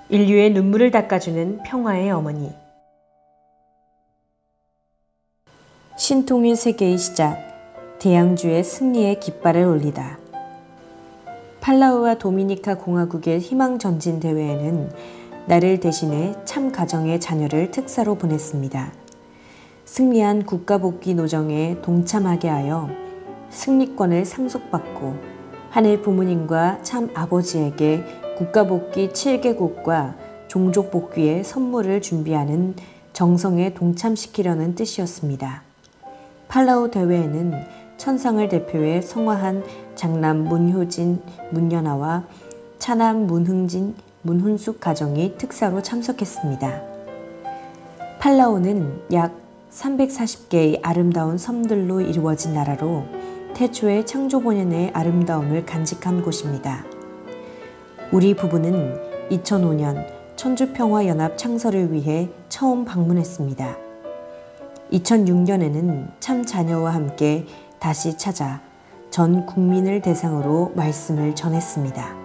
인류의 눈물을 닦아주는 평화의 어머니. 신통일 세계의 시작, 대양주의 승리의 깃발을 올리다. 팔라우와 도미니카 공화국의 희망전진 대회에는 나를 대신해 참가정의 자녀를 특사로 보냈습니다. 승리한 국가복귀 노정에 동참하게 하여 승리권을 상속받고 하늘 부모님과 참 아버지에게 국가복귀 7개국과 종족복귀의 선물을 준비하는 정성에 동참시키려는 뜻이었습니다. 팔라우 대회에는 천상을 대표해 성화한 장남 문효진, 문연아와 차남 문흥진, 문훈숙 가정이 특사로 참석했습니다. 팔라우는 약 340개의 아름다운 섬들로 이루어진 나라로 태초의 창조본연의 아름다움을 간직한 곳입니다. 우리 부부는 2005년 천주평화연합 창설을 위해 처음 방문했습니다. 2006년에는 참 자녀와 함께 다시 찾아 전 국민을 대상으로 말씀을 전했습니다.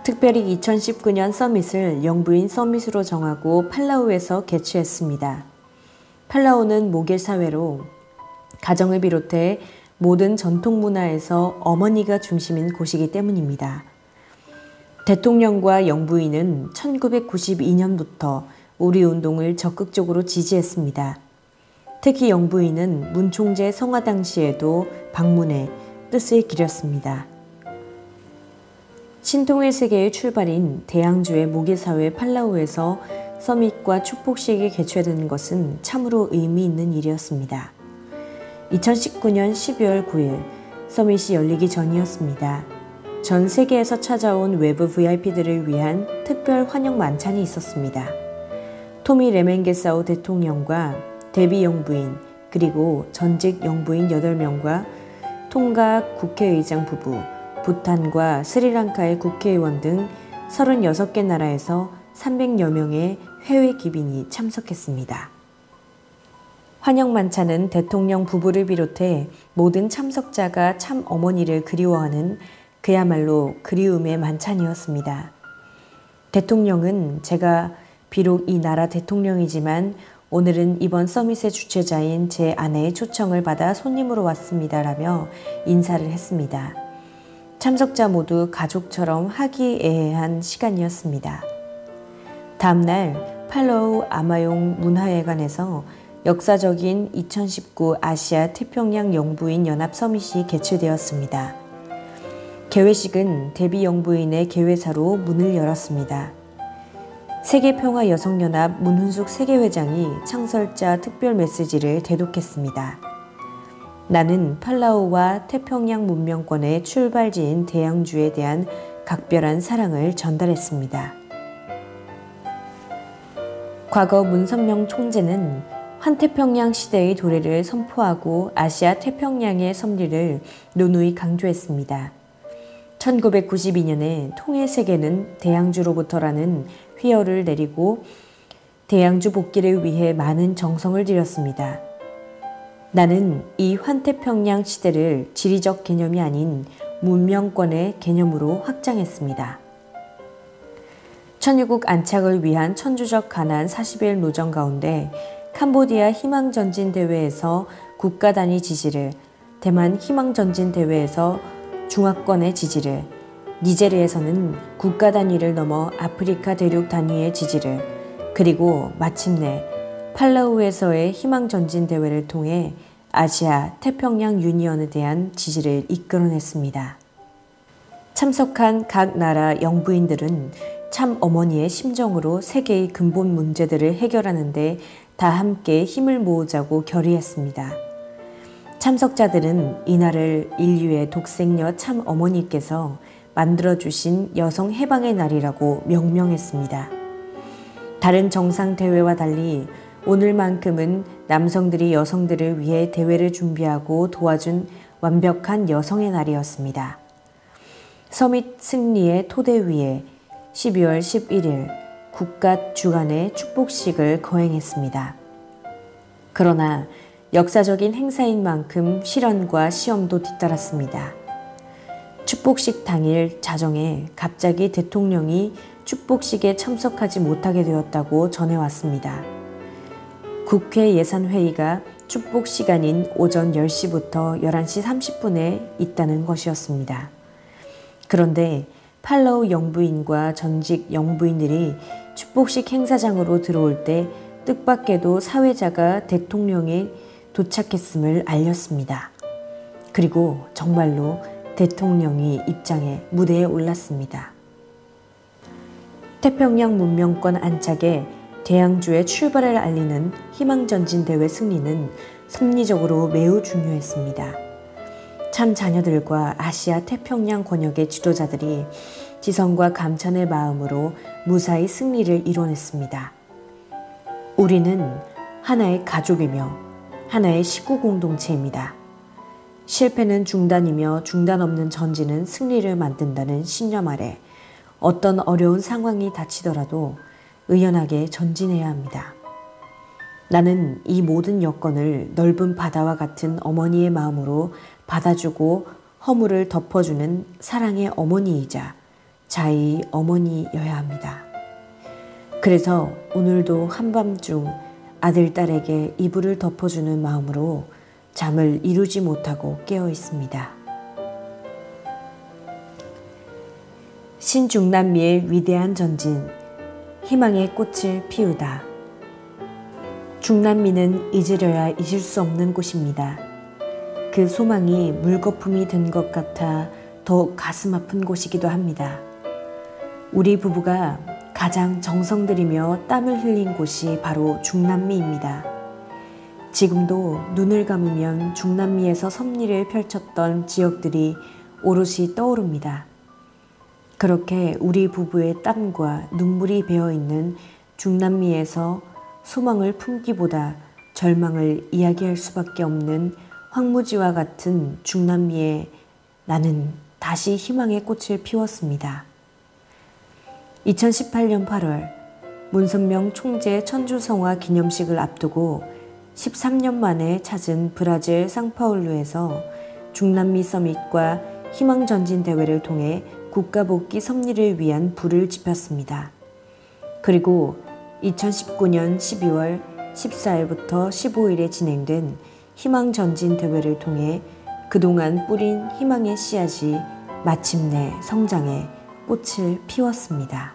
특별히 2019년 서밋을 영부인 서밋으로 정하고 팔라우에서 개최했습니다. 팔라우는 모계 사회로 가정을 비롯해 모든 전통 문화에서 어머니가 중심인 곳이기 때문입니다. 대통령과 영부인은 1992년부터 우리 운동을 적극적으로 지지했습니다. 특히 영부인은 문 총재 성화 당시에도 방문해 뜻을 기렸습니다. 신통일 세계의 출발인 대양주의 모계사회 팔라우에서 서밋과 축복식이 개최되는 것은 참으로 의미 있는 일이었습니다. 2019년 12월 9일 서밋이 열리기 전이었습니다. 전 세계에서 찾아온 외부 VIP들을 위한 특별 환영 만찬이 있었습니다. 토미 레멘게사우 대통령과 데비 영부인 그리고 전직 영부인 8명과 통가 국회의장 부부, 부탄과 스리랑카의 국회의원 등 36개 나라에서 300여 명의 해외 귀빈이 참석했습니다. 환영 만찬은 대통령 부부를 비롯해 모든 참석자가 참 어머니를 그리워하는 그야말로 그리움의 만찬이었습니다. 대통령은 제가 비록 이 나라 대통령이지만 오늘은 이번 서밋의 주최자인 제 아내의 초청을 받아 손님으로 왔습니다라며 인사를 했습니다. 참석자 모두 가족처럼 화기애애한 시간이었습니다. 다음날 팔라우 아마용 문화회관에서 역사적인 2019 아시아 태평양 영부인 연합 서밋이 개최되었습니다. 개회식은 데비 영부인의 개회사로 문을 열었습니다. 세계평화여성연합 문훈숙 세계회장이 창설자 특별 메시지를 대독했습니다. 나는 팔라우와 태평양 문명권의 출발지인 대양주에 대한 각별한 사랑을 전달했습니다. 과거 문선명 총재는 환태평양 시대의 도래를 선포하고 아시아 태평양의 섭리를 누누이 강조했습니다. 1992년에 통일세계는 대양주로부터라는 휘어를 내리고 대양주 복귀를 위해 많은 정성을 들였습니다. 나는 이 환태평양 시대를 지리적 개념이 아닌 문명권의 개념으로 확장했습니다. 천유국 안착을 위한 천주적 가난 40일 노정 가운데 캄보디아 희망전진대회에서 국가 단위 지지를, 대만 희망전진대회에서 중화권의 지지를, 니제르에서는 국가 단위를 넘어 아프리카 대륙 단위의 지지를, 그리고 마침내 팔라우에서의 희망전진대회를 통해 아시아 태평양 유니언에 대한 지지를 이끌어냈습니다. 참석한 각 나라 영부인들은 참 어머니의 심정으로 세계의 근본 문제들을 해결하는 데 다 함께 힘을 모으자고 결의했습니다. 참석자들은 이날을 인류의 독생녀 참 어머니께서 만들어주신 여성 해방의 날이라고 명명했습니다. 다른 정상 대회와 달리 오늘만큼은 남성들이 여성들을 위해 대회를 준비하고 도와준 완벽한 여성의 날이었습니다. 서밋 승리의 토대 위에 12월 11일 국가 주관의 축복식을 거행했습니다. 그러나 역사적인 행사인 만큼 실현과 시험도 뒤따랐습니다. 축복식 당일 자정에 갑자기 대통령이 축복식에 참석하지 못하게 되었다고 전해왔습니다. 국회 예산회의가 축복 시간인 오전 10시부터 11시 30분에 있다는 것이었습니다. 그런데 팔로우 영부인과 전직 영부인들이 축복식 행사장으로 들어올 때 뜻밖에도 사회자가 대통령에 도착했음을 알렸습니다. 그리고 정말로 대통령이 입장해 무대에 올랐습니다. 태평양 문명권 안착에 대양주의 출발을 알리는 희망전진대회 승리는 섭리적으로 매우 중요했습니다. 참 자녀들과 아시아 태평양 권역의 지도자들이 지성과 감찬의 마음으로 무사히 승리를 이뤄냈습니다. 우리는 하나의 가족이며 하나의 식구 공동체입니다. 실패는 중단이며 중단 없는 전진은 승리를 만든다는 신념 아래 어떤 어려운 상황이 닥치더라도 의연하게 전진해야 합니다. 나는 이 모든 여건을 넓은 바다와 같은 어머니의 마음으로 받아주고 허물을 덮어주는 사랑의 어머니이자 자의 어머니여야 합니다. 그래서 오늘도 한밤중 아들, 딸에게 이불을 덮어주는 마음으로 잠을 이루지 못하고 깨어 있습니다. 신중남미의 위대한 전진, 희망의 꽃을 피우다. 중남미는 잊으려야 잊을 수 없는 곳입니다. 그 소망이 물거품이 된 것 같아 더욱 가슴 아픈 곳이기도 합니다. 우리 부부가 가장 정성 들이며 땀을 흘린 곳이 바로 중남미입니다. 지금도 눈을 감으면 중남미에서 섭리를 펼쳤던 지역들이 오롯이 떠오릅니다. 그렇게 우리 부부의 땀과 눈물이 배어있는 중남미에서 소망을 품기보다 절망을 이야기할 수밖에 없는 황무지와 같은 중남미에 나는 다시 희망의 꽃을 피웠습니다. 2018년 8월 문선명 총재 천주성화 기념식을 앞두고 13년 만에 찾은 브라질 상파울루에서 중남미 서밋과 희망전진 대회를 통해 국가복귀 섭리를 위한 불을 지폈습니다. 그리고 2019년 12월 14일부터 15일에 진행된 희망전진 대회를 통해 그동안 뿌린 희망의 씨앗이 마침내 성장해 꽃을 피웠습니다.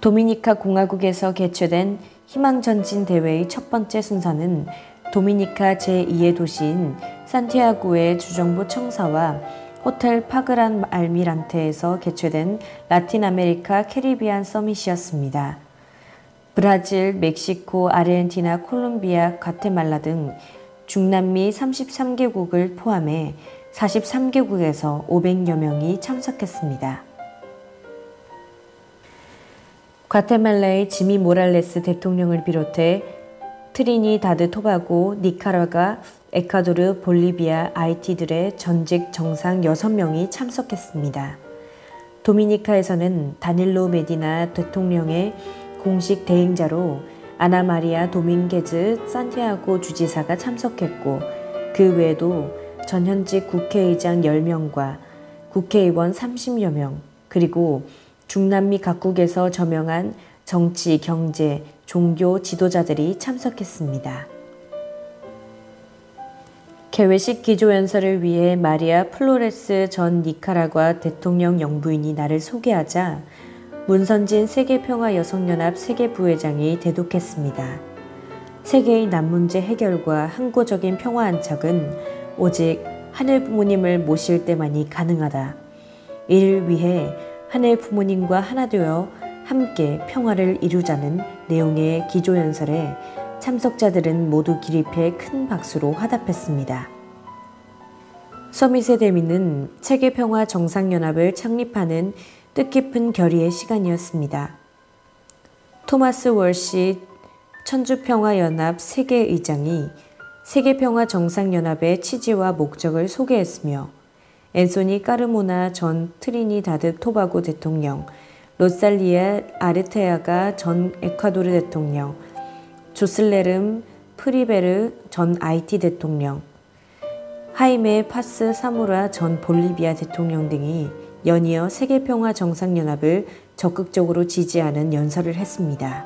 도미니카 공화국에서 개최된 희망전진 대회의 첫 번째 순서는 도미니카 제2의 도시인 산티아고의 주정부 청사와 호텔 파그란 알미란테에서 개최된 라틴 아메리카 캐리비안 서밋이었습니다. 브라질, 멕시코, 아르헨티나, 콜롬비아, 과테말라 등 중남미 33개국을 포함해 43개국에서 500여 명이 참석했습니다. 과테말라의 지미 모랄레스 대통령을 비롯해 트리니다드 토바고, 니카라과, 에콰도르, 볼리비아, 아이티들의 전직 정상 6명이 참석했습니다. 도미니카에서는 다닐로 메디나 대통령의 공식 대행자로 아나 마리아 도밍게즈 산티아고 주지사가 참석했고, 그 외에도 전현직 국회의장 10명과 국회의원 30여 명, 그리고 중남미 각국에서 저명한 정치, 경제, 종교 지도자들이 참석했습니다. 개회식 기조연설을 위해 마리아 플로레스 전 니카라과 대통령 영부인이 나를 소개하자 문선진 세계평화여성연합 세계부회장이 대독했습니다. 세계의 난문제 해결과 항구적인 평화 안착은 오직 하늘 부모님을 모실 때만이 가능하다. 이를 위해 하늘 부모님과 하나 되어 함께 평화를 이루자는 내용의 기조연설에 참석자들은 모두 기립해 큰 박수로 화답했습니다. 서밋의 대미는 세계평화 정상연합을 창립하는 뜻깊은 결의의 시간이었습니다. 토마스 월시 천주평화연합 세계의장이 세계평화 정상연합의 취지와 목적을 소개했으며 앤소니 까르모나 전 트리니다드 토바고 대통령, 로살리아 아르테아가 전 에콰도르 대통령, 조슬레름 프리베르 전 아이티 대통령, 하이메 파스 사무라 전 볼리비아 대통령 등이 연이어 세계평화 정상연합을 적극적으로 지지하는 연설을 했습니다.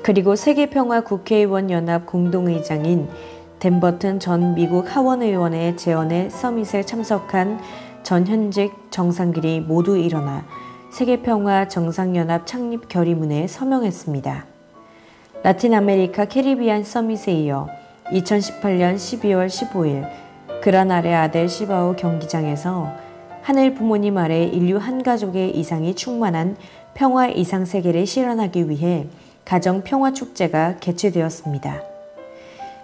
그리고 세계평화 국회의원 연합 공동의장인 댄 버튼 전 미국 하원의원의 제언에 서밋에 참석한 전 현직 정상들이 모두 일어나 세계평화 정상연합 창립 결의문에 서명했습니다. 라틴 아메리카 캐리비안 서밋에 이어 2018년 12월 15일 그라나레 아델 시바오 경기장에서 하늘 부모님 아래 인류 한 가족의 이상이 충만한 평화 이상 세계를 실현하기 위해 가정 평화 축제가 개최되었습니다.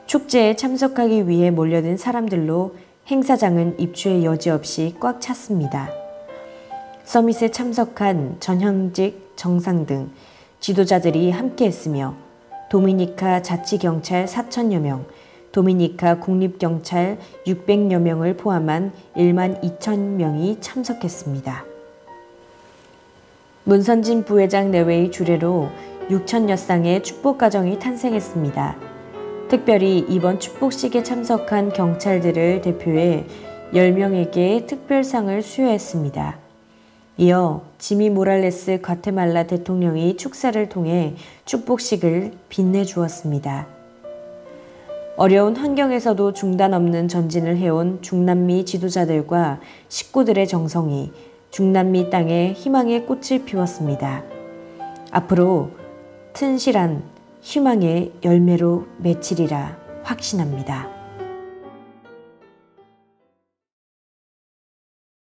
축제에 참석하기 위해 몰려든 사람들로 행사장은 입주의 여지 없이 꽉 찼습니다. 서밋에 참석한 전현직 정상 등 지도자들이 함께했으며 도미니카 자치경찰 4천여 명, 도미니카 국립경찰 600여 명을 포함한 1만 2천 명이 참석했습니다. 문선진 부회장 내외의 주례로 6천여 쌍의 축복가정이 탄생했습니다. 특별히 이번 축복식에 참석한 경찰들을 대표해 10명에게 특별상을 수여했습니다. 이어 지미 모랄레스 과테말라 대통령이 축사를 통해 축복식을 빛내주었습니다. 어려운 환경에서도 중단 없는 전진을 해온 중남미 지도자들과 식구들의 정성이 중남미 땅에 희망의 꽃을 피웠습니다. 앞으로 튼실한 희망의 열매로 맺히리라 확신합니다.